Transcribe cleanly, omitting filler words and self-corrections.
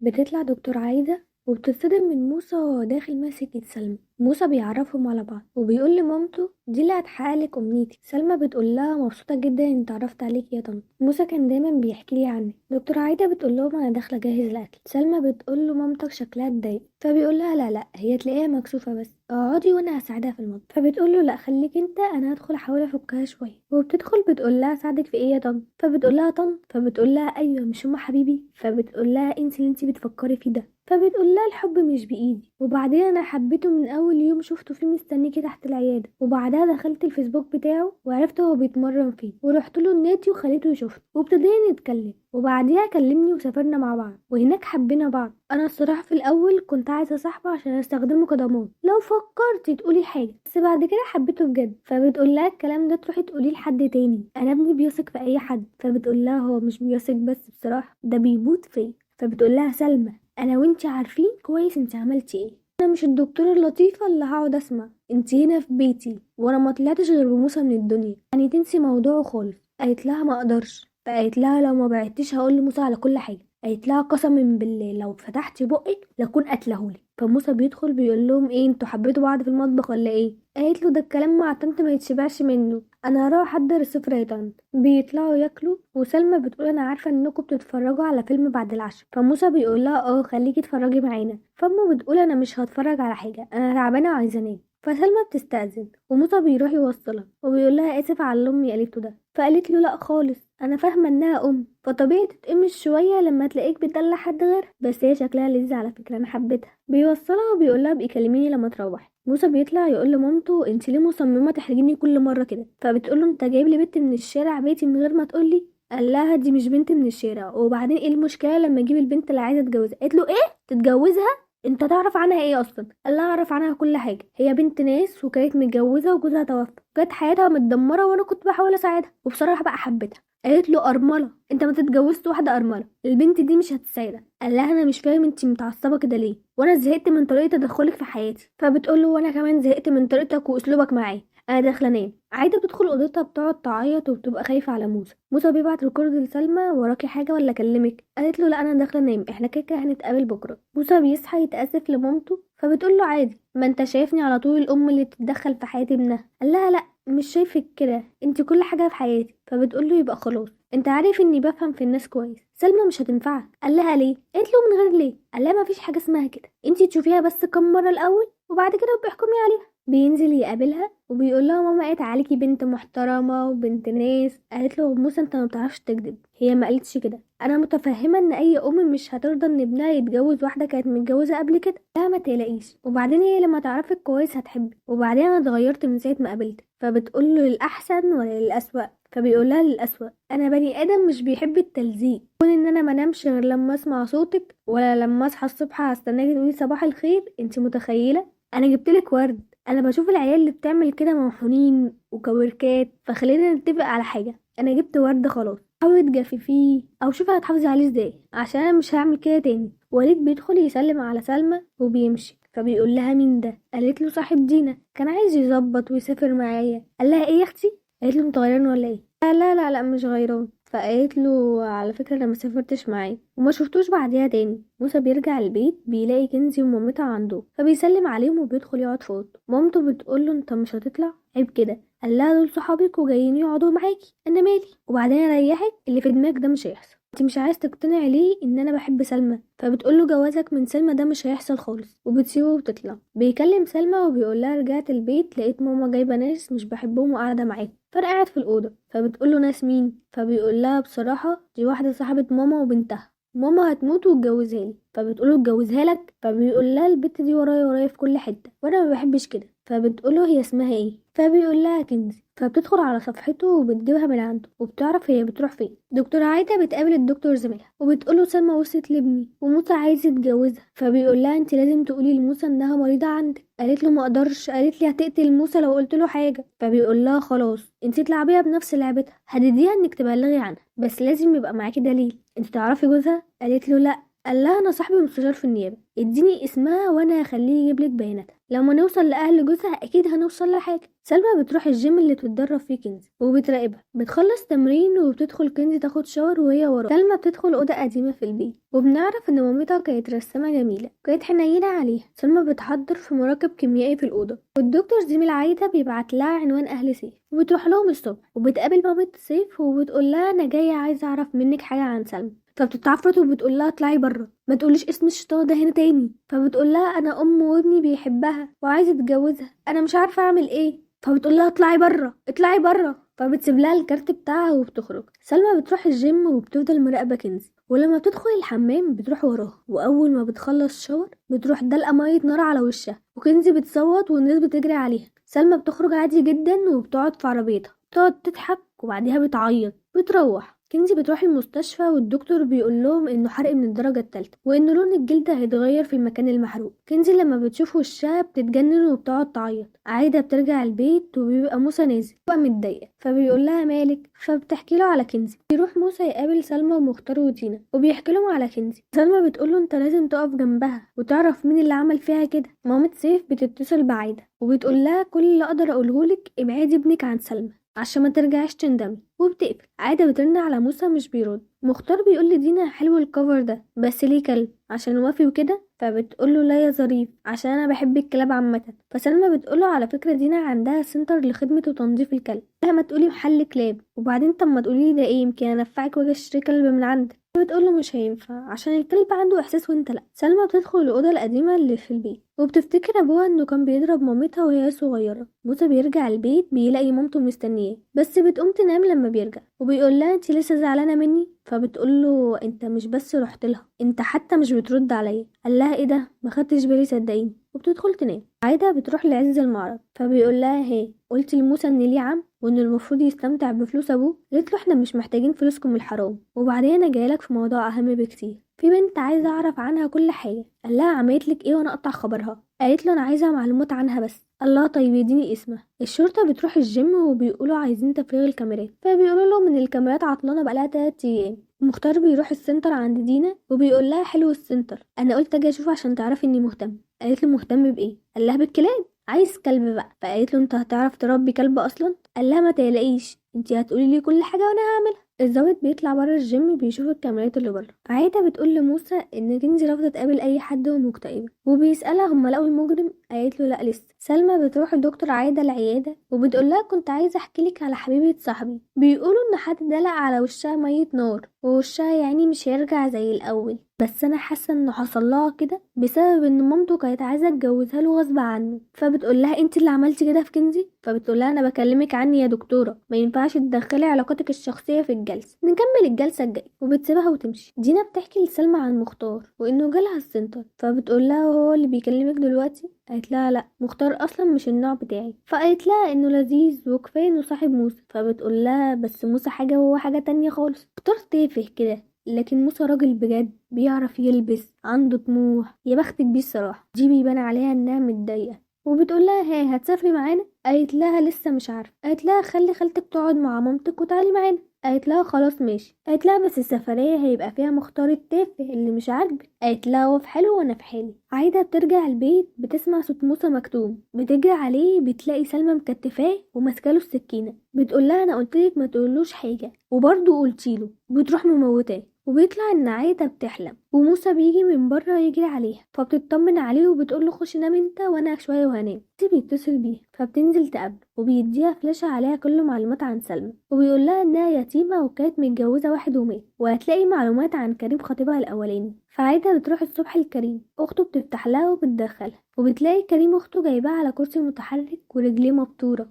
بتطلع دكتور عايدة وبتتصدم من موسى وهو داخل ماسك ايد سلمى. موسى بيعرفهم على بعض وبيقول لمامته دي اللي هتحققلك امنيتي. سلمى بتقول لها مبسوطه جدا اني اتعرفت عليك يا طنط. موسى كان دايما بيحكي لي عنك. دكتور عايدة بتقول لهم انا داخله اجهز الاكل. سلمى بتقول له مامتك شكلها اتضايق، فبيقول لها لا لا هي تلاقيها مكسوفه، بس اقعدي وانا هساعدها في المطبخ. فبتقول له لا خليك انت، انا هدخل احاول افكها شويه. وبتدخل بتقول لها اساعدك في ايه يا طنط؟ فبتقول لها طنط، فبتقول لها ايوه مش هما حبيبي. فبتقول لها انت اللي انت بتفكري فيه ده. فبتقول لها الحب مش بايدي، وبعدين انا حبيته من اول يوم شفته فيه مستنيكي تحت العياده، وبعدها دخلت الفيسبوك بتاعه وعرفت هو بيتمرن فيه، ورحت له النادي وخليته يشوفني وابتدينا نتكلم، وبعديها كلمني وسافرنا مع بعض وهناك حبينا بعض. انا الصراحه في الاول كنت عايزه صاحبه عشان استخدمه كضمان لو فكرتي تقولي حاجه، بس بعد كده حبيته بجد. فبتقول لها الكلام ده تروحي تقوليه لحد تاني، انا ابني بيثق في اي حد. فبتقول لها هو مش بيثق بس بصراحه ده بيموت فيا. فبتقول لها سلمى انا وانتي عارفين كويس انتي عملتي ايه، انا مش الدكتوره اللطيفه اللي هقعد اسمع. انتي هنا في بيتي وانا ما طلعتش غير بموسى من الدنيا، يعني تنسي موضوعه خالص. قالت لها ما اقدرش. فقالت لها لو ما بعتيش هقول لموسى على كل حاجه. قالت لها قسما بالله لو فتحتي بقك لكون قتلهولي. فموسى بيدخل بيقول لهم ايه انتوا حبيتوا بعض في المطبخ ولا ايه؟ قالت له ده الكلام مع طنط ما يتشبعش منه، انا هروح احضر السفره يا طنط. بيطلعوا ياكلوا وسلمى بتقول انا عارفه انكم بتتفرجوا على فيلم بعد العشاء. فموسى بيقول لها اه خليكي اتفرجي معانا. فامه بتقول انا مش هتفرج على حاجه، انا تعبانه وعايزه انام. فسلمى بتستأذن وموسى بيروح يوصلها وبيقول لها اسف على اللي امي قالته ده. فقالت له لا خالص، انا فاهمه انها ام فطبيعي تتقمش شويه لما تلاقيك بتدلع حد غير، بس هي شكلها لذيذ على فكره انا حبيتها. بيوصلها وبيقول لها ابقي كلميني لما تروحي. موسى بيطلع يقول لمامته انت ليه مصممه تحرجيني كل مره كده؟ فبتقول له انت جايب لي بنت من الشارع بيتي من غير ما تقولي؟ قال لها دي مش بنت من الشارع، وبعدين ايه المشكله لما اجيب البنت اللي عايزه اتجوزها؟ قالت له ايه تتجوزها؟ انت تعرف عنها ايه اصلا؟ قال لها اعرف عنها كل حاجه، هي بنت ناس وكانت متجوزه وجوزها توفى، كانت حياتها متدمره وانا كنت بحاول اساعدها، وبصراحه بقى حبيتها. قالت له ارمله؟ انت ما تتجوزت واحده ارمله، البنت دي مش هتساعدك. قال لها انا مش فاهم انت متعصبه كده ليه، وانا زهقت من طريقه تدخلك في حياتي. فبتقول له وانا كمان زهقت من طريقتك واسلوبك معايا، انا داخله انام. عايده بتدخل اوضتها بتقعد تعيط وبتبقى خايفه على موسى. موسى بيبعت ريكورد لسلمى وراكي حاجه ولا اكلمك؟ قالت له لا انا داخله انام، احنا كده كده هنتقابل بكره. موسى بيصحى يتاسف لمامته فبتقول له عادي، ما انت شايفني على طول الام اللي بتتدخل في حياه ابنها. قال لها لا مش شايفك كده، انت كل حاجه في حياتي. فبتقول له يبقى خلاص، انت عارف اني بفهم في الناس كويس، سلمى مش هتنفعك. قال لها ليه؟ قالت له من غير ليه. قال لها مفيش حاجه اسمها كده، انت تشوفيها بس كم مره الاول وبعد كده بيحكمي عليها. بينزل يقابلها وبيقول لها ماما قالت عليكي بنت محترمه وبنت ناس. قالت له موسى انت ما بتعرفش تكذب، هي ما قالتش كده، انا متفهمه ان اي ام مش هترضى ان ابنها يتجوز واحده كانت متجوزه قبل كده. لا ما تقلقيش، وبعدين هي لما تعرفك كويس هتحبك، وبعدين انا اتغيرت من ساعه ما قابلتك. فبتقول له للاحسن ولا للاسوأ؟ فبيقول لها للاسوأ، انا بني ادم مش بيحب التلزيق، كون ان انا منامش غير لما اسمع صوتك، ولا لما اصحى الصبح هستناكي تقولي صباح الخير. انت متخيله انا جبتلك ورد؟ انا بشوف العيال اللي بتعمل كده موحونين وكوركات، فخلينا نتفق على حاجه، انا جبت ورد خلاص، حاولي تجففيه او شوفي هتحافظي عليه ازاي عشان انا مش هعمل كده تاني. وليد بيدخل يسلم على سلمى وبيمشي، فبيقول لها مين ده؟ قالت له صاحب دينا، كان عايز يظبط ويسافر معايا. قال لها ايه يا اختي؟ قالت له انت غيران ولا ايه؟ لا مش غيران. فقالت له على فكره انا ما سافرتش معاه، وما شفتوش بعديها تاني. موسى بيرجع البيت بيلاقي كنزي ومامتها عنده، فبيسلم عليهم وبيدخل يقعد في اوضته. مامته بتقول له انت مش هتطلع؟ عيب كده. قال لها دول صحابك وجايين يقعدوا معاكي، انا مالي؟ وبعدين اريحك، اللي في دماغك ده مش هيحصل، انت مش عايز تقتنعي ليه ان انا بحب سلمى؟ فبتقول له جوازك من سلمى ده مش هيحصل خالص، وبتسيبه وبتطلع. بيكلم سلمى وبيقول لها رجعت البيت لقيت ماما جايبه ناس مش بحبهم وقاعده معاهم، فانا قاعد في الاوضه. فبتقول له ناس مين؟ فبيقول لها بصراحه دي واحده صاحبه ماما وبنتها، ماما هتموت وتجوزها لي. فبتقول له اتجوزها لك؟ فبيقول لها البت دي ورايا في كل حته وانا ما بحبش كده. فبتقول له هي اسمها ايه؟ فبيقول لها كنزي. فبتدخل على صفحته وبتجيبها من عنده وبتعرف هي بتروح فين. دكتورة عايدة بتقابل الدكتور زميلها وبتقوله سلمى وصلت لابني وموسى عايز يتجوزها. فبيقول لها انت لازم تقولي لموسى انها مريضة عندك. قالت له ما اقدرش، قالت لي هتقتل موسى لو قلت له حاجة. فبيقول لها خلاص انت تلعبيها بنفس لعبتها، هتديها انك تبلغي عنها، بس لازم يبقى معاكي دليل. انت تعرفي جوزها؟ قالت له لا، قال لها انا صاحبي مستشار في النيابه، اديني اسمها وانا هخليه يجيب لك بياناتها، لما نوصل لاهل جوزها اكيد هنوصل لحاجه. سلمى بتروح الجيم اللي بتتدرب فيه كنزي وبتراقبها، بتخلص تمرين وبتدخل كنزي تاخد شاور وهي ورا. سلمى بتدخل اوضه قديمه في البيت وبنعرف ان مامتها كانت رسامه جميله، كانت حنينه عليها. سلمى بتحضر في مراقب كيميائي في الاوضه، والدكتور زميل عايده بيبعت لها عنوان اهل سيف وبتروح لهم الصبح وبتقابل مامة سيف وبتقول لها انا جايه عايزه اعرف منك حاجه عن سلمى. فبتتعفرت وبتقول لها اطلعي بره، ما تقوليش اسم الشيطان ده هنا تاني. فبتقول لها انا ام وابني بيحبها وعايزه اتجوزها، انا مش عارفه اعمل ايه. فبتقول لها اطلعي بره اطلعي بره، فبتسيب لها الكارت بتاعها وبتخرج. سلمى بتروح الجيم وبتفضل مراقبه كنزي، ولما بتدخل الحمام بتروح وراها، واول ما بتخلص شاور بتروح دلقه ميه نار على وشها، وكنزي بتصوت والناس بتجري عليها. سلمى بتخرج عادي جدا وبتقعد في عربيتها، بتقعد تضحك وبعديها بتعيط. بتروح كنزي بتروح المستشفى والدكتور بيقول لهم انه حرق من الدرجه الثالثه وان لون الجلد هيتغير في المكان المحروق. كنزي لما بتشوف وشها بتتجنن وبتقعد تعيط. عايده بترجع البيت وبيبقى موسى نازل، بتبقى متضايقه فبيقول لها مالك، فبتحكي له على كنزي. بيروح موسى يقابل سلمى ومختار ودينا وبيحكي لهم على كنزي. سلمى بتقول له انت لازم تقف جنبها وتعرف مين اللي عمل فيها كده. مامة سيف بتتصل بعايده وبتقول لها كل اللي اقدر اقوله لك ابعدي ابنك عن سلمى عشان ما ترجعش تندمي، وبتقفل. عادة بترن على موسى مش بيرد. مختار بيقول لدينا حلو الكفر ده بس ليه كلب عشان وافي وكده، فبتقوله لا يا ظريف عشان انا بحب الكلاب عامه. فسلمى بتقوله على فكره دينا عندها سنتر لخدمه وتنظيف الكلب، ما تقولي محل كلاب وبعدين طب ما تقولي ده ايه يمكن انفعك واجي اشتري كلب من عندك. بتقوله مش هينفع عشان الكلب عنده احساس وانت لا. سلمى بتدخل الاوضه القديمه اللي في البيت وبتفتكر ابوها انه كان بيضرب مامتها وهي صغيره. موسى بيرجع البيت بيلاقي مامته مستنياه بس بتقوم تنام لما بيرجع، وبيقول لها انت لسه زعلانه مني. فبتقول له انت مش بس رحت لها، انت حتى مش بترد عليا. قال لها ايه ده، ما خدتش بالي صدقيني، وبتدخل تنام. عايده بتروح لعز المعرض فبيقول لها هي قلت لموسى ان ليه عم وان المفروض يستمتع بفلوس ابوه. قالت له احنا مش محتاجين فلوسكم الحرام، وبعدين انا جايلك في موضوع اهم بكتير، في بنت عايزه اعرف عنها كل حاجه. قال لها عملت لك ايه وانا اقطع خبرها؟ قالت له انا عايزه معلومات عنها بس. الله طيب يديني اسمها. الشرطه بتروح الجيم وبيقولوا عايزين تفريغ الكاميرات، فبيقولوا لهم ان الكاميرات عطلانه بقالها 3 ايام. مختار بيروح السنتر عند دينا وبيقول لها حلو السنتر، انا قلت اجي اشوف عشان تعرفي اني مهتم. قالت له مهتم بايه؟ قال لها بالكلاب، عايز كلب بقى. فقالت له انت هتعرف تربي كلب اصلا؟ قال لها ما تقلقيش انت هتقولي لي كل حاجه وانا هعملها. الضابط بيطلع بره الجيم بيشوف الكاميرات اللي بره. عايده بتقول لموسى ان كنزي رافضه تقابل اي حد ومكتئبه، وبيسالها هم لقوا المجرم؟ قالت له لا لسه. سلمى بتروح لدكتور عايده العياده وبتقول لها كنت عايزه احكي لك على حبيبه صاحبي، بيقولوا ان حد دلق على وشها ميه نار ووشها يعني مش هيرجع زي الاول، بس انا حاسه انه حصل لها كده بسبب ان مامته كانت عايزه تجوزها له غصب عنه. فبتقول لها انت اللي عملتي كده في كنزي؟ فبتقول لها انا بكلمك عني يا دكتوره، ما ينفعش تدخلي علاقاتك الشخصيه في الجلسه، نكمل الجلسه الجايه. وبتسيبها وتمشي. دينا بتحكي لسلمى عن مختار وانه جالها السنتر، فبتقول لها هو اللي بيكلمك دلوقتي؟ قالت لها لا، مختار اصلا مش النوع بتاعي. فقالت لها انه لذيذ وكفايه انه صاحب موسى. فبتقول لها بس موسى حاجه وهو حاجه تانية خالص. مختار تافه كده لكن موسى راجل بجد، بيعرف يلبس، عنده طموح، يا بختك بيه الصراحه. دي بيبان عليها انها متضايقه وبتقول لها هي هتسافري معانا؟ قالت لها لسه مش عارفه. قالت لها خلي خالتك تقعد مع مامتك وتعالي معانا. قالت لها خلاص ماشي. قالت لها بس السفريه هيبقى فيها مختار التافه اللي مش عاجبك. قالت لها هو في حلو وانا في حالي. عايده بترجع البيت بتسمع صوت موسى مكتوم، بتجري عليه بتلاقي سلمى مكتفاه وماسكاله السكينه. بتقول لها انا قلتلك ما تقولوش حاجه وبرضه قلتيله. بتروح مموتاه. وبيطلع ان عايده بتحلم وموسى بيجي من بره يجري عليها، فبتطمن عليه وبتقول له خش نام انت وانا شويه وهنام. بيتصل بيها فبتنزل تقابله وبيديها فلاشة عليها كل معلومات عن سلمى، وبيقول لها انها يتيمه وكانت متجوزه واحد ومات، وهتلاقي معلومات عن كريم خطيبها الاولاني. فعايده بتروح الصبح لكريم، اخته بتفتح لها وبتدخلها وبتلاقي كريم اخته جايباها على كرسي متحرك ورجليه مبتوره.